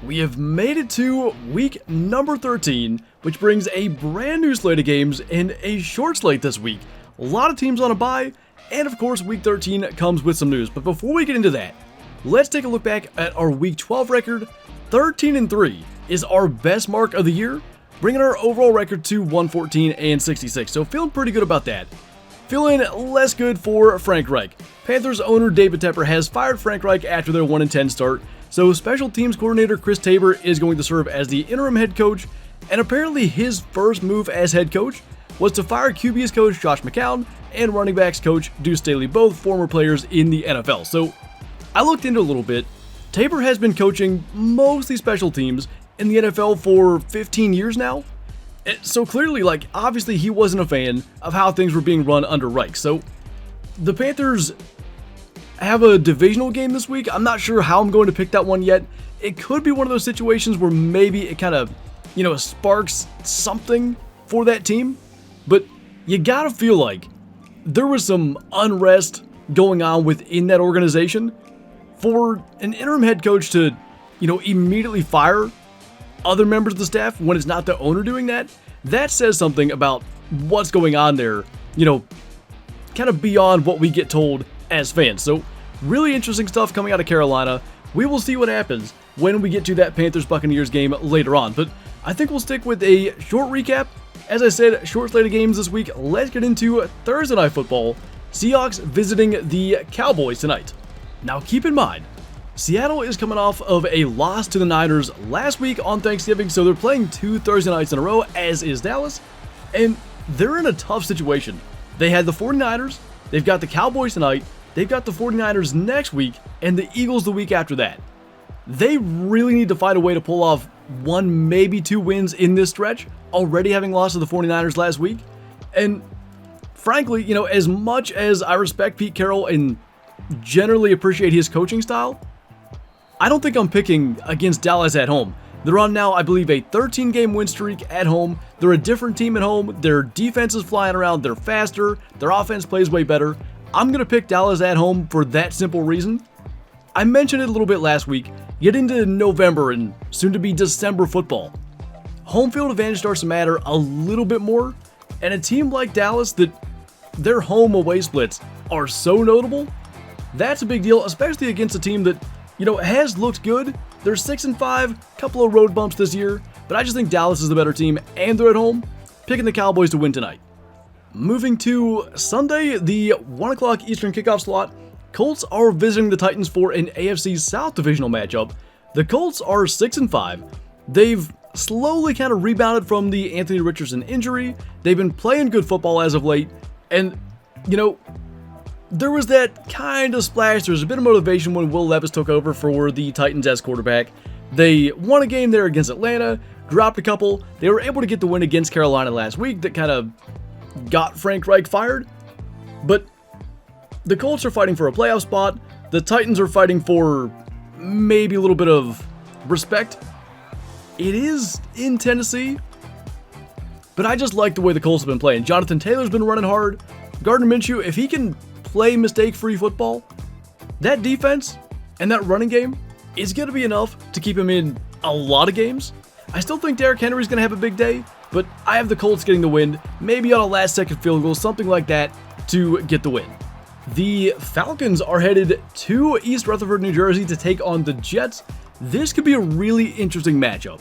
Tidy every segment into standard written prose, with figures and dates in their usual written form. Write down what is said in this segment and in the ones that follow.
We have made it to week number 13, which brings a brand new slate of games and a short slate this week. A lot of teams on a bye, and of course week 13 comes with some news. But before we get into that, let's take a look back at our week 12 record. 13-3 is our best mark of the year, bringing our overall record to 114-66. So feeling pretty good about that. Feeling less good for Frank Reich. Panthers owner David Tepper has fired Frank Reich after their 1-10 start. So special teams coordinator Chris Tabor is going to serve as the interim head coach, and apparently his first move as head coach was to fire QB's coach Josh McCown and running backs coach Deuce Staley, both former players in the NFL. So I looked into a little bit. Tabor has been coaching mostly special teams in the NFL for 15 years now. So clearly, obviously he wasn't a fan of how things were being run under Reich. So the Panthers have a divisional game this week. I'm not sure how I'm going to pick that one yet. It could be one of those situations where maybe it kind of, sparks something for that team. But you gotta feel like there was some unrest going on within that organization for an interim head coach to, immediately fire other members of the staff when it's not the owner doing that. That says something about what's going on there, kind of beyond what we get told as fans. So really interesting stuff coming out of Carolina. We will see what happens when we get to that Panthers-Buccaneers game later on. But I think we'll stick with a short recap. As I said, short slate of games this week. Let's get into Thursday Night Football. Seahawks visiting the Cowboys tonight. Now keep in mind, Seattle is coming off of a loss to the Niners last week on Thanksgiving, so they're playing 2 Thursday nights in a row, as is Dallas, and they're in a tough situation. They had the 49ers, they've got the Cowboys tonight, they've got the 49ers next week, and the Eagles the week after that. They really need to find a way to pull off 1, maybe 2 wins in this stretch, already having lost to the 49ers last week. And frankly, as much as I respect Pete Carroll and generally appreciate his coaching style, I don't think I'm picking against Dallas at home. They're on now, I believe, a 13-game win streak at home. They're a different team at home. Their defense is flying around. They're faster. Their offense plays way better. I'm going to pick Dallas at home for that simple reason. I mentioned it a little bit last week. Get into November and soon to be December football. Home field advantage starts to matter a little bit more. And a team like Dallas, that their home away splits are so notable, that's a big deal, especially against a team that has looked good. They're 6-5, couple of road bumps this year, but I just think Dallas is the better team, and they're at home. Picking the Cowboys to win tonight. Moving to Sunday, the 1 o'clock Eastern kickoff slot, Colts are visiting the Titans for an AFC South divisional matchup. The Colts are 6-5. They've slowly kind of rebounded from the Anthony Richardson injury. They've been playing good football as of late, and, there was that kind of splash. There was a bit of motivation when Will Levis took over for the Titans as quarterback. They won a game there against Atlanta, dropped a couple. They were able to get the win against Carolina last week that kind of got Frank Reich fired. But the Colts are fighting for a playoff spot. The Titans are fighting for maybe a little bit of respect. It is in Tennessee, but I just like the way the Colts have been playing. Jonathan Taylor's been running hard. Gardner Minshew, if he can play mistake-free football, that defense and that running game is going to be enough to keep him in a lot of games. I still think Derrick Henry's going to have a big day, but I have the Colts getting the win, maybe on a last-second field goal, something like that, to get the win. The Falcons are headed to East Rutherford, New Jersey to take on the Jets. This could be a really interesting matchup.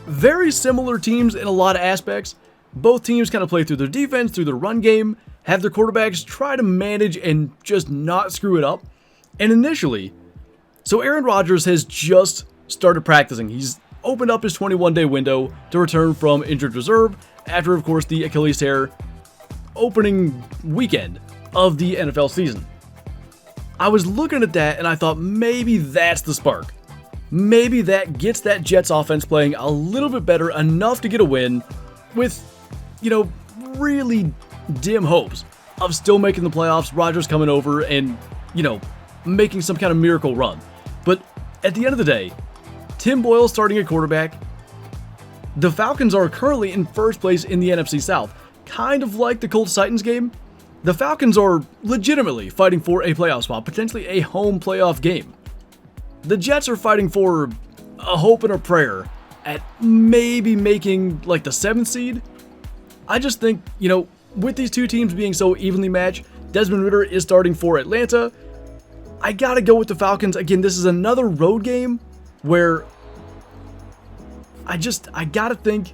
Very similar teams in a lot of aspects. Both teams kind of play through their defense, through their run game, have their quarterbacks try to manage and just not screw it up. And initially, so Aaron Rodgers has just started practicing. He's opened up his 21-day window to return from injured reserve after, of course, the Achilles tear opening weekend of the NFL season. I was looking at that and I thought maybe that's the spark. Maybe that gets that Jets offense playing a little bit better, enough to get a win with, really dim hopes of still making the playoffs, Rodgers coming over and, making some kind of miracle run. But at the end of the day, Tim Boyle starting at quarterback. The Falcons are currently in first place in the NFC South. Kind of like the Colts-Titans game, the Falcons are legitimately fighting for a playoff spot, potentially a home playoff game. The Jets are fighting for a hope and a prayer at maybe making like the 7th seed. I just think, with these two teams being so evenly matched, Desmond Ridder is starting for Atlanta. I gotta go with the Falcons. Again, this is another road game where I gotta think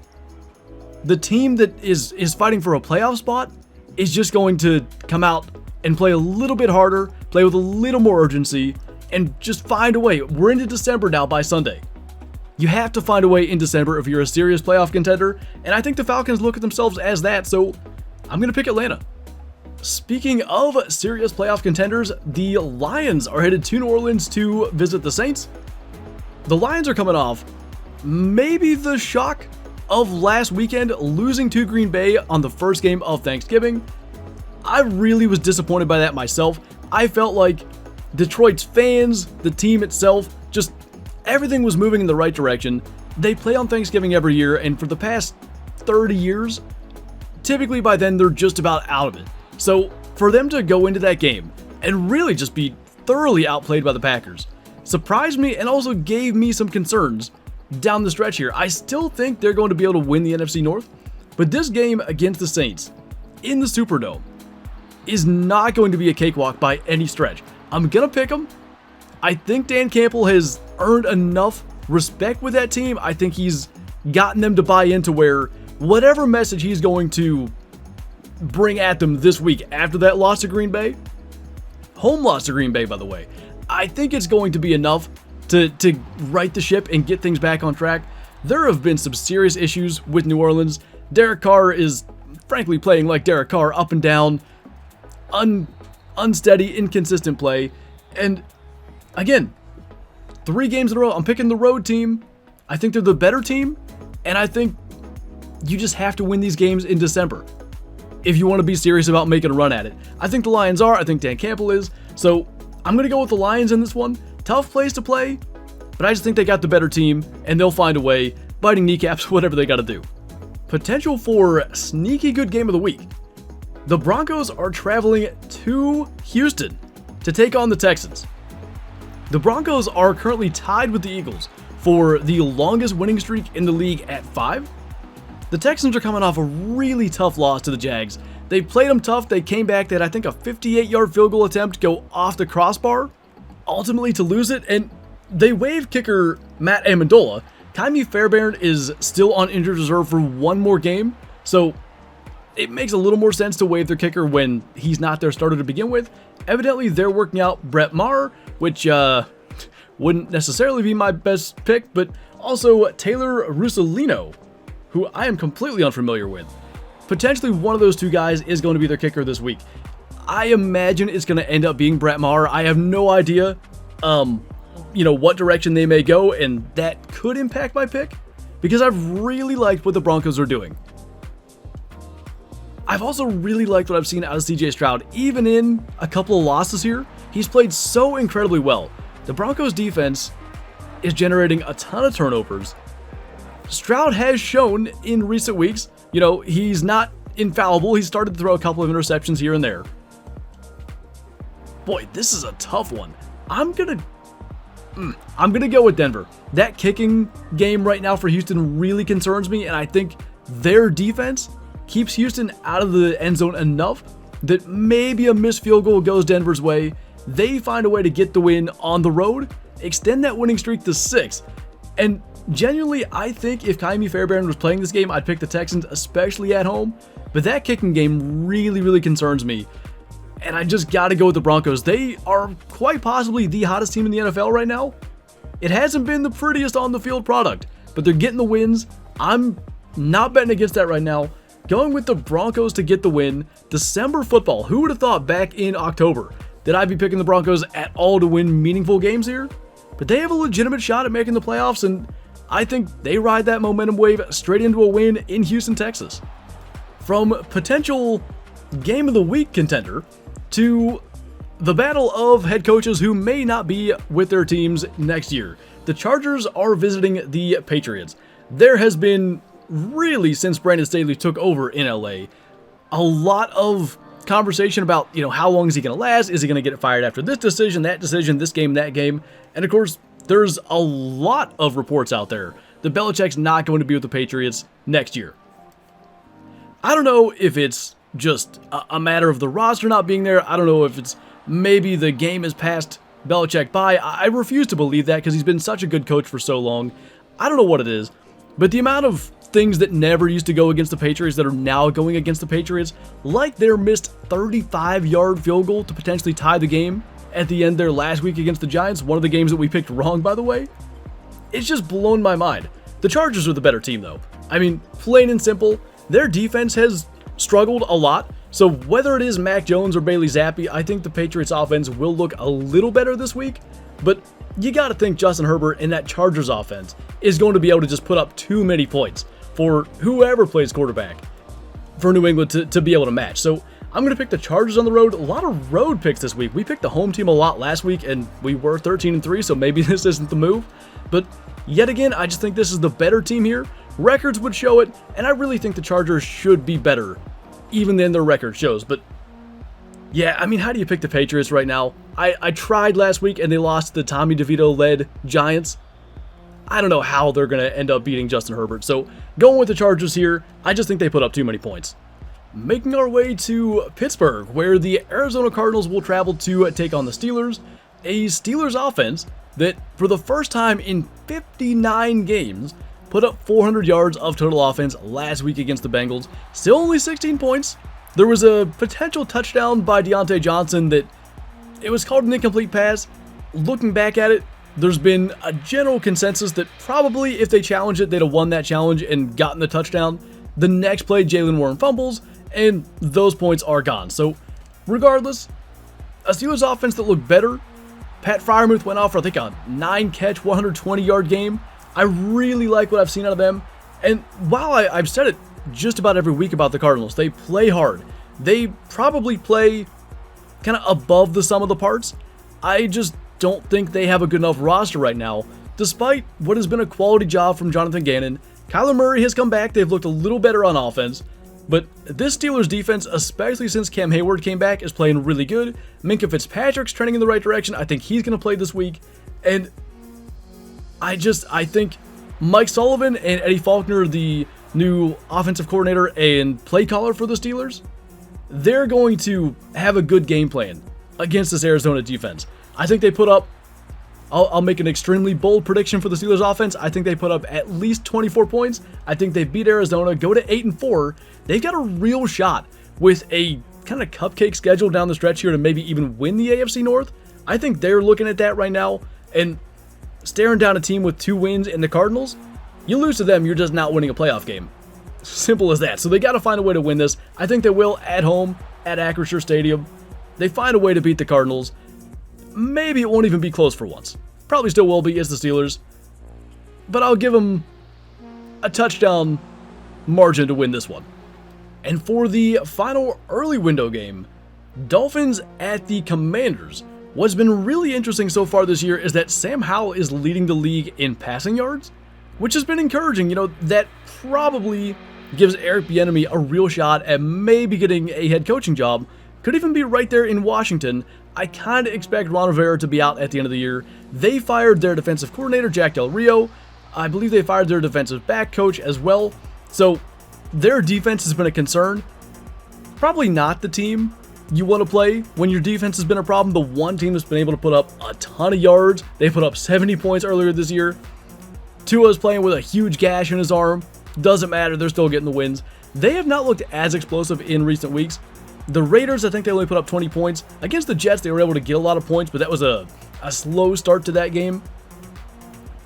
the team that is fighting for a playoff spot is just going to come out and play a little bit harder, play with a little more urgency, and just find a way. We're into December now by Sunday. You have to find a way in December if you're a serious playoff contender, and I think the Falcons look at themselves as that, so I'm going to pick Atlanta. Speaking of serious playoff contenders, the Lions are headed to New Orleans to visit the Saints. The Lions are coming off maybe the shock of last weekend, losing to Green Bay on the first game of Thanksgiving. I really was disappointed by that myself. I felt like Detroit's fans, the team itself, just everything was moving in the right direction. They play on Thanksgiving every year, and for the past 30 years, typically by then they're just about out of it. So for them to go into that game and really just be thoroughly outplayed by the Packers surprised me and also gave me some concerns down the stretch here. I still think they're going to be able to win the NFC North, but this game against the Saints in the Superdome is not going to be a cakewalk by any stretch. I'm going to pick them. I think Dan Campbell has earned enough respect with that team. I think he's gotten them to buy into where whatever message he's going to bring at them this week after that loss to Green Bay, home loss to Green Bay, by the way, I think it's going to be enough to right the ship and get things back on track. There have been some serious issues with New Orleans. Derek Carr is frankly playing like Derek Carr, up and down, unsteady, inconsistent play. And again, 3 games in a row, I'm picking the road team. I think they're the better team, and I think you just have to win these games in December if you want to be serious about making a run at it. I think the Lions are. I think Dan Campbell is. So I'm going to go with the Lions in this one. Tough place to play, but I just think they got the better team, and they'll find a way, biting kneecaps, whatever they got to do. Potential for sneaky good game of the week. The Broncos are traveling to Houston to take on the Texans. The Broncos are currently tied with the Eagles for the longest winning streak in the league at 5. The Texans are coming off a really tough loss to the Jags. They played them tough. They came back. They had, I think, a 58-yard field goal attempt go off the crossbar, ultimately to lose it. And they waived kicker Matt Amendola. Ka'imi Fairbairn is still on injured reserve for one more game, so it makes a little more sense to waive their kicker when he's not their starter to begin with. Evidently, they're working out Brett Maher, which wouldn't necessarily be my best pick, but also Taylor Russolino, who I am completely unfamiliar with. Potentially one of those two guys is going to be their kicker this week. I imagine it's going to end up being Brett Maher. I have no idea, what direction they may go, and that could impact my pick because I've really liked what the Broncos are doing. I've also really liked what I've seen out of CJ Stroud. Even in a couple of losses here, he's played so incredibly well. The Broncos defense is generating a ton of turnovers. Stroud has shown in recent weeks, he's not infallible. He started to throw a couple of interceptions here and there. Boy, this is a tough one. I'm gonna go with Denver. That kicking game right now for Houston really concerns me, and I think their defense keeps Houston out of the end zone enough that maybe a missed field goal goes Denver's way. They find a way to get the win on the road, extend that winning streak to 6. And genuinely, I think if Ka'imi Fairbairn was playing this game, I'd pick the Texans, especially at home. But that kicking game really, really concerns me. And I just got to go with the Broncos. They are quite possibly the hottest team in the NFL right now. It hasn't been the prettiest on the field product, but they're getting the wins. I'm not betting against that right now. Going with the Broncos to get the win. December football. Who would have thought back in October that I'd be picking the Broncos at all to win meaningful games here? But they have a legitimate shot at making the playoffs, and I think they ride that momentum wave straight into a win in Houston, Texas. From potential game of the week contender to the battle of head coaches who may not be with their teams next year. The Chargers are visiting the Patriots. There has been, really since Brandon Staley took over in LA, a lot of conversation about, how long is he going to last? Is he going to get fired after this decision, that decision, this game, that game? And of course, there's a lot of reports out there that Belichick's not going to be with the Patriots next year. I don't know if it's just a matter of the roster not being there. I don't know if it's maybe the game has passed Belichick by. I refuse to believe that because he's been such a good coach for so long. I don't know what it is, but the amount of things that never used to go against the Patriots that are now going against the Patriots, like their missed 35-yard field goal to potentially tie the game at the end there last week against the Giants, one of the games that we picked wrong, by the way, it's just blown my mind. The Chargers are the better team, though. I mean, plain and simple, their defense has struggled a lot, so whether it is Mac Jones or Bailey Zappi, I think the Patriots offense will look a little better this week, but you gotta think Justin Herbert and that Chargers offense is going to be able to just put up too many points for whoever plays quarterback for New England to be able to match. So I'm going to pick the Chargers on the road. A lot of road picks this week. We picked the home team a lot last week, and we were 13-3, so maybe this isn't the move. But yet again, I just think this is the better team here. Records would show it, and I really think the Chargers should be better, even than their record shows. But yeah, I mean, how do you pick the Patriots right now? I tried last week, and they lost to the Tommy DeVito-led Giants. I don't know how they're going to end up beating Justin Herbert. So going with the Chargers here, I just think they put up too many points. Making our way to Pittsburgh, where the Arizona Cardinals will travel to take on the Steelers. A Steelers offense that, for the first time in 59 games, put up 400 yards of total offense last week against the Bengals. Still only 16 points. There was a potential touchdown by Deontay Johnson that it was called an incomplete pass. Looking back at it, there's been a general consensus that probably if they challenged it, they'd have won that challenge and gotten the touchdown. The next play, Jalen Warren fumbles, and those points are gone. So regardless, a Steelers offense that looked better. Pat Freiermuth went off for, I think, a 9-catch, 120-yard game. I really like what I've seen out of them. And while I've said it just about every week about the Cardinals, they play hard. They probably play kind of above the sum of the parts. I just don't think they have a good enough roster right now. Despite what has been a quality job from Jonathan Gannon, Kyler Murray has come back. They've looked a little better on offense. But this Steelers defense, especially since Cam Hayward came back, is playing really good. Minkah Fitzpatrick's trending in the right direction. I think he's going to play this week. And I think Mike Sullivan and Eddie Faulkner, the new offensive coordinator and play caller for the Steelers, they're going to have a good game plan against this Arizona defense. I think they put up, I'll make an extremely bold prediction for the Steelers offense. I think they put up at least 24 points. I think they beat Arizona, go to 8-4. They've got a real shot with a kind of cupcake schedule down the stretch here to maybe even win the AFC North. I think they're looking at that right now and staring down a team with 2 wins in the Cardinals. You lose to them, you're just not winning a playoff game. Simple as that. So they got to find a way to win this. I think they will at home at Acrisure Stadium. They find a way to beat the Cardinals. Maybe it won't even be close for once. Probably still will be. It's the Steelers. But I'll give them a touchdown margin to win this one. And for the final early window game, Dolphins at the Commanders. What's been really interesting so far this year is that Sam Howell is leading the league in passing yards, which has been encouraging. You know, that probably gives Eric Bieniemy a real shot at maybe getting a head coaching job. Could even be right there in Washington. I kind of expect Ron Rivera to be out at the end of the year. They fired their defensive coordinator, Jack Del Rio. I believe they fired their defensive back coach as well. So their defense has been a concern. Probably not the team you want to play when your defense has been a problem. The one team that's been able to put up a ton of yards. They put up 70 points earlier this year. Tua's playing with a huge gash in his arm. Doesn't matter. They're still getting the wins. They have not looked as explosive in recent weeks. The Raiders, I think they only put up 20 points. Against the Jets, they were able to get a lot of points, but that was a slow start to that game.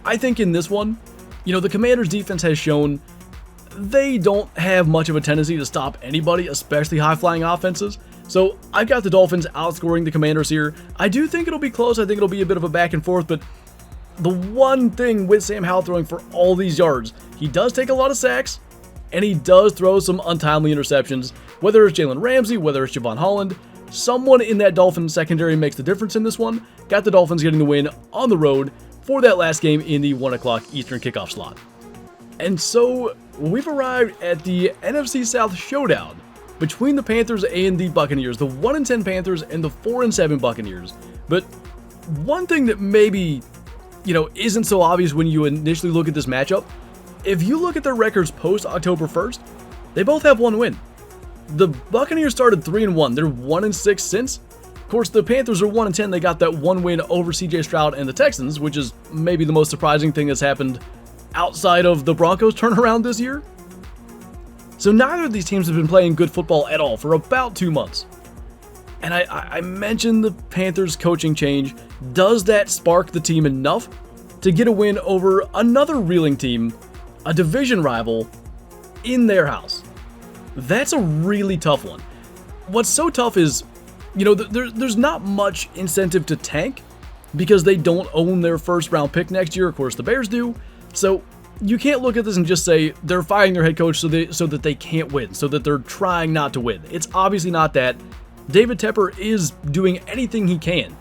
I think in this one, you know, the Commanders' defense has shown they don't have much of a tendency to stop anybody, especially high-flying offenses. So I've got the Dolphins outscoring the Commanders here. I do think it'll be close. I think it'll be a bit of a back and forth, but the one thing with Sam Howell throwing for all these yards, he does take a lot of sacks, and he does throw some untimely interceptions. Whether it's Jalen Ramsey, whether it's Javon Holland, someone in that Dolphins secondary makes the difference in this one. Got the Dolphins getting the win on the road for that last game in the 1 o'clock Eastern kickoff slot. And so we've arrived at the NFC South showdown between the Panthers and the Buccaneers, the 1-10 Panthers and the 4-7 Buccaneers. But one thing that maybe isn't so obvious when you initially look at this matchup. If you look at their records post October 1st, they both have one win. The Buccaneers started 3-1. They're 1-6 since. Of course, the Panthers are 1-10. They got that one win over CJ Stroud and the Texans, which is maybe the most surprising thing that's happened outside of the Broncos turnaround this year. So neither of these teams have been playing good football at all for about 2 months. And I mentioned the Panthers coaching change. Does that spark the team enough to get a win over another reeling team, a division rival, in their house? That's a really tough one. What's so tough is, there's not much incentive to tank because they don't own their first round pick next year. Of course, the Bears do. So you can't look at this and just say they're firing their head coach so that they can't win, so that they're trying not to win. It's obviously not that. David Tepper is doing anything he can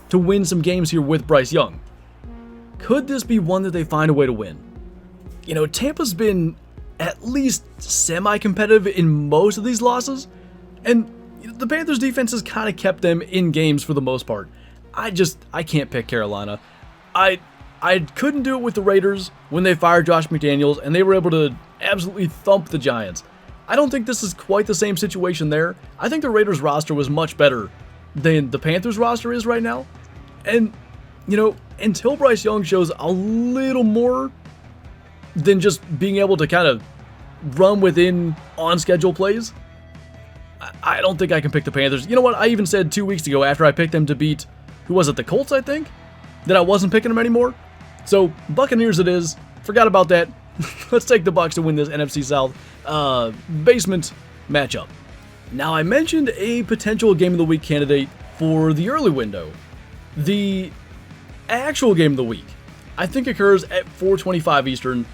to win some games here with Bryce Young. Could this be one that they find a way to win? Tampa's been at least semi-competitive in most of these losses, and the Panthers defense has kind of kept them in games for the most part. I can't pick Carolina. I couldn't do it with the Raiders when they fired Josh McDaniels and they were able to absolutely thump the Giants. I don't think this is quite the same situation there. I think the Raiders roster was much better than the Panthers roster is right now. And, until Bryce Young shows a little more than just being able to kind of run within on-schedule plays, I don't think I can pick the Panthers. You know what? I even said 2 weeks ago after I picked them to beat, who was it, the Colts, I think? That I wasn't picking them anymore. So, Buccaneers it is. Forgot about that. Let's take the Bucs to win this NFC South basement matchup. Now, I mentioned a potential Game of the Week candidate for the early window. The actual Game of the Week, I think, occurs at 4:25 Eastern.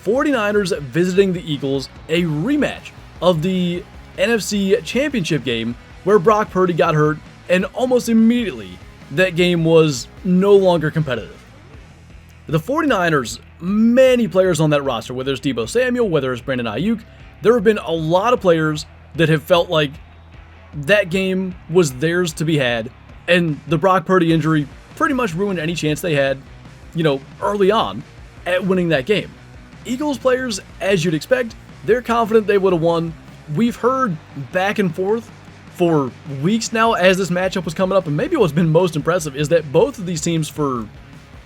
49ers visiting the Eagles, a rematch of the NFC Championship game where Brock Purdy got hurt, and almost immediately that game was no longer competitive. The 49ers, many players on that roster, whether it's Deebo Samuel, whether it's Brandon Ayuk, there have been a lot of players that have felt like that game was theirs to be had, and the Brock Purdy injury pretty much ruined any chance they had, early on at winning that game. Eagles players, as you'd expect, they're confident they would have won. We've heard back and forth for weeks now as this matchup was coming up, and maybe what's been most impressive is that both of these teams for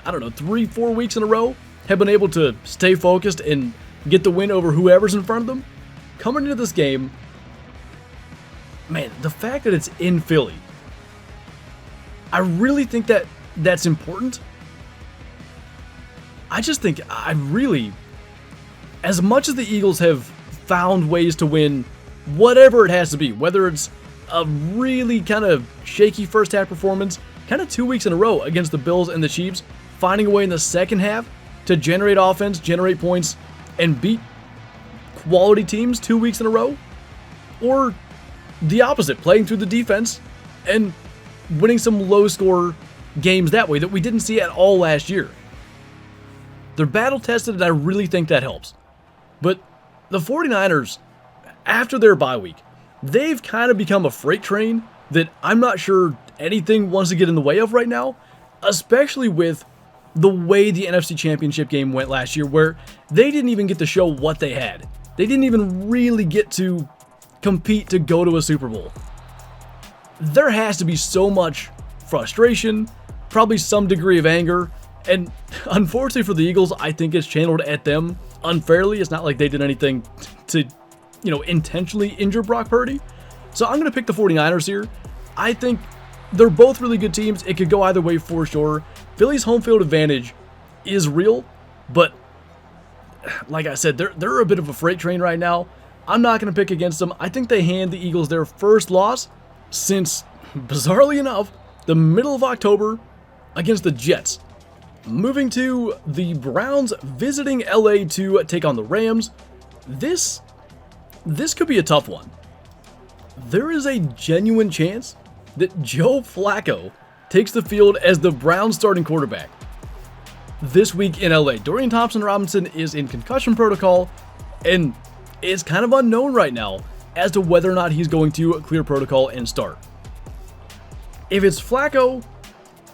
3-4 weeks in a row have been able to stay focused and get the win over whoever's in front of them. Coming into this game, man, the fact that it's in Philly, I really think that that's important. I just think as much as the Eagles have found ways to win whatever it has to be, whether it's a really kind of shaky first half performance, kind of 2 weeks in a row against the Bills and the Chiefs, finding a way in the second half to generate offense, generate points, and beat quality teams 2 weeks in a row, or the opposite, playing through the defense and winning some low-score games that way that we didn't see at all last year. They're battle-tested, and I really think that helps. But the 49ers, after their bye week, they've kind of become a freight train that I'm not sure anything wants to get in the way of right now, especially with the way the NFC Championship game went last year, where they didn't even get to show what they had. They didn't even really get to compete to go to a Super Bowl. There has to be so much frustration, probably some degree of anger, and unfortunately for the Eagles, I think it's channeled at them unfairly. It's not like they did anything to, intentionally injure Brock Purdy. So I'm going to pick the 49ers here. I think they're both really good teams. It could go either way for sure. Philly's home field advantage is real, but like I said, they're a bit of a freight train right now. I'm not going to pick against them. I think they hand the Eagles their first loss since, bizarrely enough, the middle of October against the Jets. Moving to the Browns visiting LA to take on the Rams. This could be a tough one. There is a genuine chance that Joe Flacco takes the field as the Browns starting quarterback this week in LA. Dorian Thompson-Robinson is in concussion protocol, and it's kind of unknown right now as to whether or not he's going to clear protocol and start. If it's Flacco,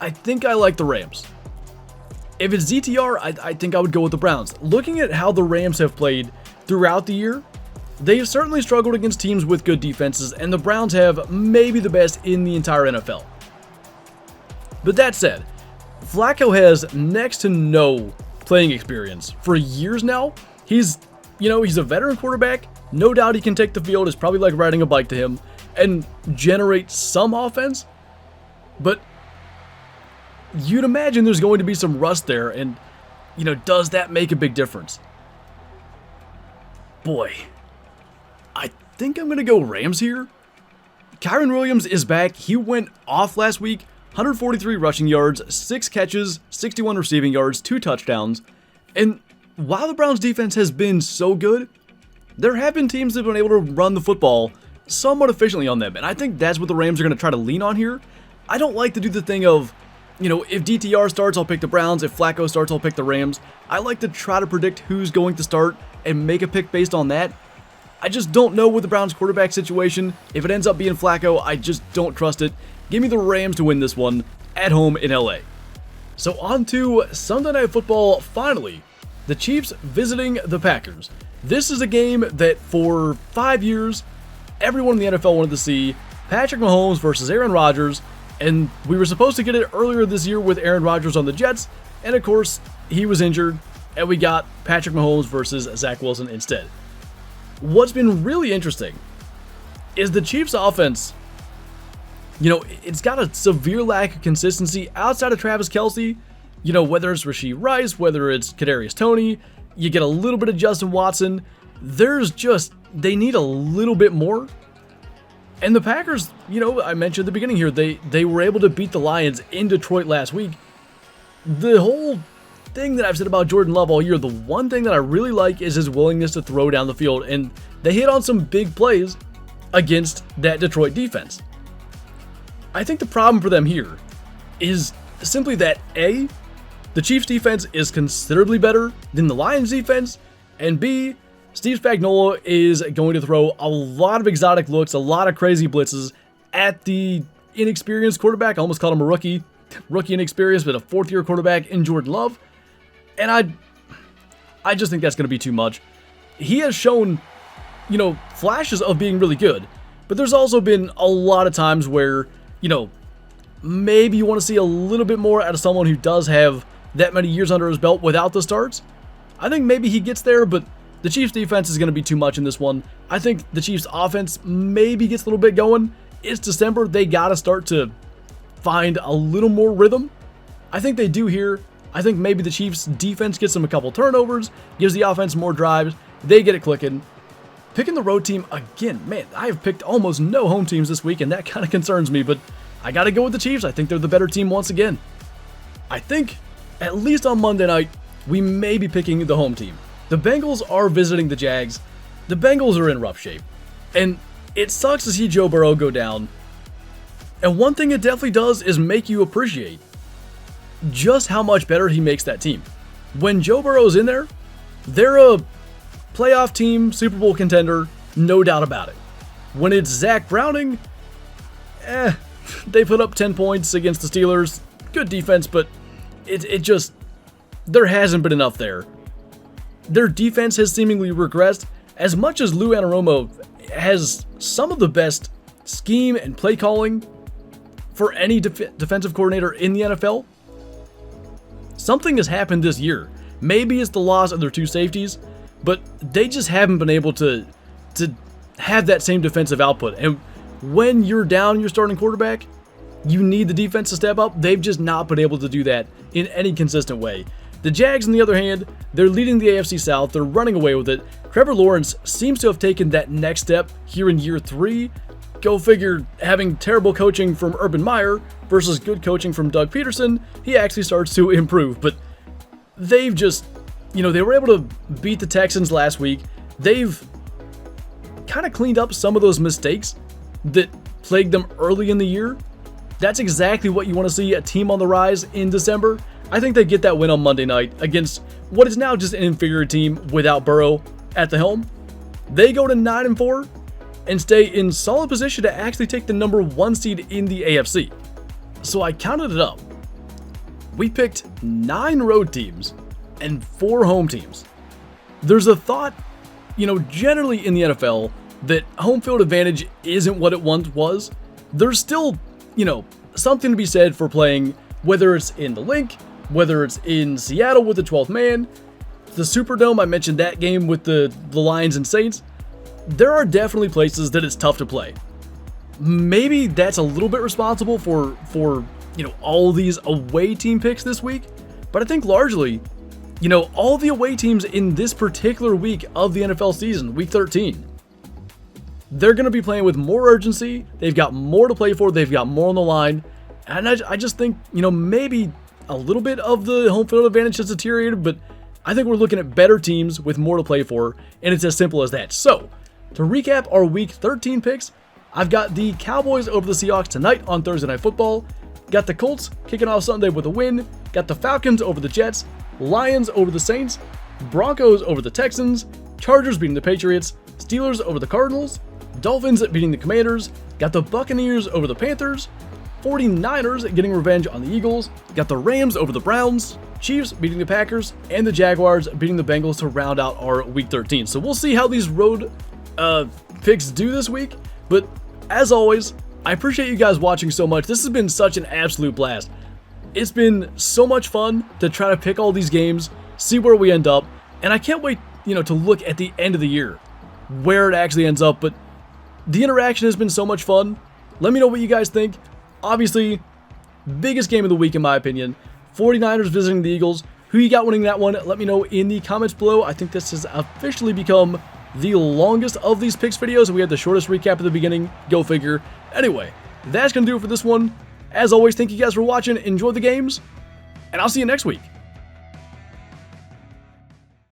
I think I like the Rams. If it's DTR, I think I would go with the Browns. Looking at how the Rams have played throughout the year, they've certainly struggled against teams with good defenses, and the Browns have maybe the best in the entire NFL. But that said, Flacco has next to no playing experience for years now. He's a veteran quarterback. No doubt he can take the field. It's probably like riding a bike to him and generate some offense. But you'd imagine there's going to be some rust there, and, does that make a big difference? Boy, I think I'm going to go Rams here. Kyren Williams is back. He went off last week. 143 rushing yards, 6 catches, 61 receiving yards, 2 touchdowns. And while the Browns defense has been so good, there have been teams that have been able to run the football somewhat efficiently on them. And I think that's what the Rams are going to try to lean on here. I don't like to do the thing of, if DTR starts, I'll pick the Browns. If Flacco starts, I'll pick the Rams. I like to try to predict who's going to start and make a pick based on that. I just don't know with the Browns quarterback situation. If it ends up being Flacco, I just don't trust it. Give me the Rams to win this one at home in LA. So on to Sunday Night Football finally. The Chiefs visiting the Packers. This is a game that for 5 years, everyone in the NFL wanted to see. Patrick Mahomes versus Aaron Rodgers. And we were supposed to get it earlier this year with Aaron Rodgers on the Jets. And of course, he was injured. And we got Patrick Mahomes versus Zach Wilson instead. What's been really interesting is the Chiefs offense. It's got a severe lack of consistency outside of Travis Kelce. Whether it's Rashee Rice, whether it's Kadarius Toney, you get a little bit of Justin Watson. They need a little bit more. And the Packers, I mentioned at the beginning here, they were able to beat the Lions in Detroit last week. The whole thing that I've said about Jordan Love all year, the one thing that I really like is his willingness to throw down the field. And they hit on some big plays against that Detroit defense. I think the problem for them here is simply that A, the Chiefs defense is considerably better than the Lions defense, and B, Steve Spagnuolo is going to throw a lot of exotic looks, a lot of crazy blitzes at the inexperienced quarterback. I almost called him a rookie inexperienced, but a fourth-year quarterback in Jordan Love. And I just think that's going to be too much. He has shown, flashes of being really good, but there's also been a lot of times where maybe you want to see a little bit more out of someone who does have that many years under his belt without the starts. I think maybe he gets there, but the Chiefs defense is going to be too much in this one. I think the Chiefs offense maybe gets a little bit going. It's December. They got to start to find a little more rhythm. I think they do here. I think maybe the Chiefs defense gets them a couple turnovers, gives the offense more drives. They get it clicking. Picking the road team again, man, I have picked almost no home teams this week, and that kind of concerns me, but I got to go with the Chiefs. I think they're the better team once again. I think, at least on Monday night, we may be picking the home team. The Bengals are visiting the Jags. The Bengals are in rough shape, and it sucks to see Joe Burrow go down. And one thing it definitely does is make you appreciate just how much better he makes that team. When Joe Burrow's in there, they're a playoff team, Super Bowl contender, no doubt about it. When it's Zach Browning, they put up 10 points against the Steelers. Good defense, but there hasn't been enough there. Their defense has seemingly regressed. As much as Lou Anarumo has some of the best scheme and play calling for any defensive coordinator in the NFL, something has happened this year. Maybe it's the loss of their 2 safeties, but they just haven't been able to have that same defensive output. And when you're down your starting quarterback, you need the defense to step up. They've just not been able to do that in any consistent way. The Jags, on the other hand, they're leading the AFC South. They're running away with it. Trevor Lawrence seems to have taken that next step here in year 3. Go figure, having terrible coaching from Urban Meyer versus good coaching from Doug Peterson, he actually starts to improve. But they've just, they were able to beat the Texans last week. They've kind of cleaned up some of those mistakes that plagued them early in the year. That's exactly what you want to see, a team on the rise in December. I think they get that win on Monday night against what is now just an inferior team without Burrow at the helm. They go to 9-4 and stay in solid position to actually take the number 1 seed in the AFC. So I counted it up. we picked 9 road teams and 4 home teams. There's a thought, generally in the NFL that home field advantage isn't what it once was. There's still, something to be said for playing, whether it's in the Link, whether it's in Seattle with the 12th man, the Superdome, I mentioned that game with the Lions and Saints. There are definitely places that it's tough to play. Maybe that's a little bit responsible for all these away team picks this week, but I think largely, all the away teams in this particular week of the NFL season, week 13, they're going to be playing with more urgency. They've got more to play for. They've got more on the line. And I just think, maybe a little bit of the home field advantage has deteriorated, but I think we're looking at better teams with more to play for, and it's as simple as that. So, to recap our week 13 picks, I've got the Cowboys over the Seahawks tonight on Thursday Night Football. Got the Colts kicking off Sunday with a win. Got the Falcons over the Jets. Lions over the Saints. Broncos over the Texans. Chargers beating the Patriots. Steelers over the Cardinals. Dolphins beating the Commanders. Got the Buccaneers over the Panthers. 49ers getting revenge on the Eagles. Got the Rams over the Browns. Chiefs beating the Packers. And the Jaguars beating the Bengals to round out our week 13. So we'll see how these road picks do this week. But as always, I appreciate you guys watching so much. This has been such an absolute blast. It's been so much fun to try to pick all these games, see where we end up, and I can't wait, to look at the end of the year, where it actually ends up. But the interaction has been so much fun. Let me know what you guys think. Obviously, biggest game of the week in my opinion, 49ers visiting the Eagles. Who you got winning that one? Let me know in the comments below. I think this has officially become the longest of these picks videos. We had the shortest recap at the beginning. Go figure. Anyway, that's going to do it for this one. As always, thank you guys for watching. Enjoy the games, and I'll see you next week.